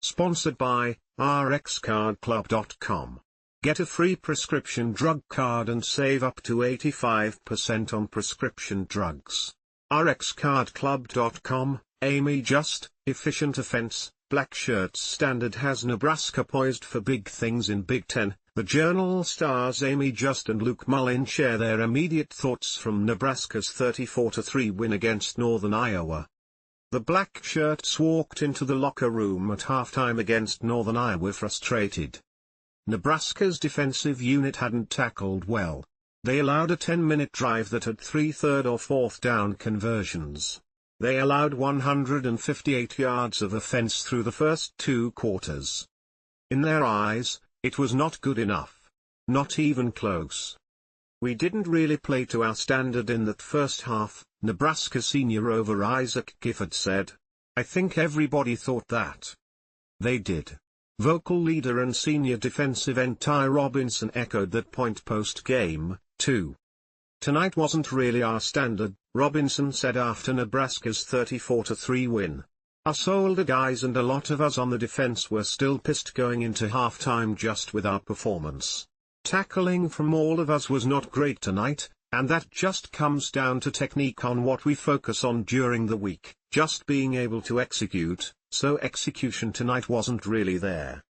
Sponsored by rxcardclub.com. Get a free prescription drug card and save up to 85% on prescription drugs. rxcardclub.com. Amie just, efficient offense. Blackshirts standard has Nebraska poised for big things in Big Ten. The Journal stars Amie Just and Luke Mullin share their immediate thoughts from Nebraska's 34-3 win against Northern Iowa. The Blackshirts walked into the locker room at halftime against Northern Iowa frustrated. Nebraska's defensive unit hadn't tackled well. They allowed a 10-minute drive that had 3 third or fourth down conversions. They allowed 158 yards of offense through the first 2 quarters. In their eyes, it was not good enough. Not even close. We didn't really play to our standard in that first half, Nebraska senior rover Isaac Gifford said. I think everybody thought that. They did. Vocal leader and senior defensive end Ty Robinson echoed that point post-game, too. Tonight wasn't really our standard, Robinson said after Nebraska's 34-3 win. Us older guys and a lot of us on the defense were still pissed going into halftime just with our performance. Tackling from all of us was not great tonight, and that just comes down to technique on what we focus on during the week, just being able to execute, so execution tonight wasn't really there.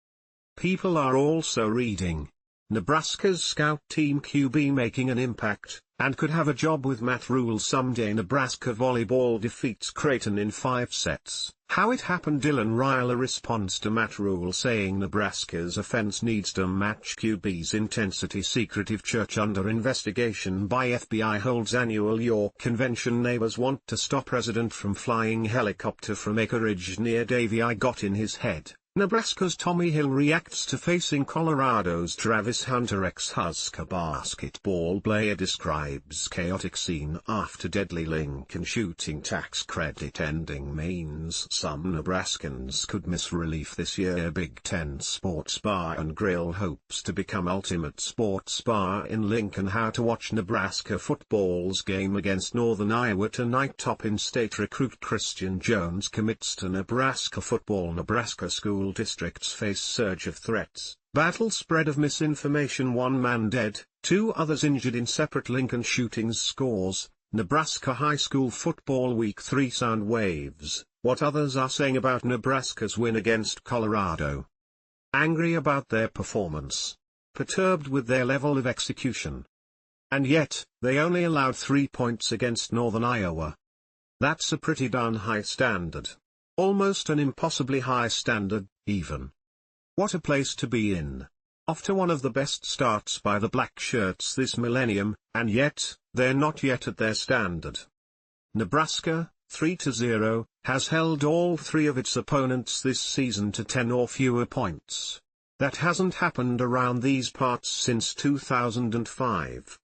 People are also reading. Nebraska's scout team QB making an impact, and could have a job with Matt Rhule someday. Nebraska volleyball defeats Creighton in 5 sets. How it happened. Dylan Raiola responds to Matt Rhule saying Nebraska's offense needs to match QB's intensity. Secretive church under investigation by FBI holds annual York convention. Neighbors want to stop president from flying helicopter from acreage near Davey I got in his head. Nebraska's Tommi Hill reacts to facing Colorado's Travis Hunter Ex-Husker. Basketball player describes chaotic scene after deadly Lincoln shooting. Tax credit ending means some Nebraskans could miss relief this year. Big Ten Sports Bar and Grill hopes to become ultimate sports bar in Lincoln. How to watch Nebraska football's game against Northern Iowa tonight. Top in-state recruit Christian Jones commits to Nebraska football. Nebraska school districts face surge of threats. Battle spread of misinformation. 1 man dead, 2 others injured in separate Lincoln shootings. Scores, Nebraska high school football week 3 sound waves, what others are saying about Nebraska's win against Colorado. Angry about their performance. Perturbed with their level of execution. And yet, they only allowed 3 points against Northern Iowa. That's a pretty darn high standard. Almost an impossibly high standard, even. What a place to be in. Off to one of the best starts by the Blackshirts this millennium, and yet, they're not yet at their standard. Nebraska, 3-0, has held all 3 of its opponents this season to 10 or fewer points. That hasn't happened around these parts since 2005.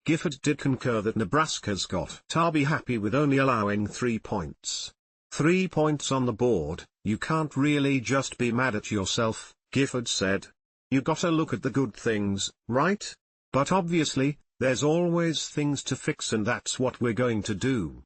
Gifford did concur that Nebraska's got to be happy with only allowing 3 points. 3 points on the board, you can't really just be mad at yourself, Gifford said. You gotta look at the good things, right? But obviously, there's always things to fix, and that's what we're going to do.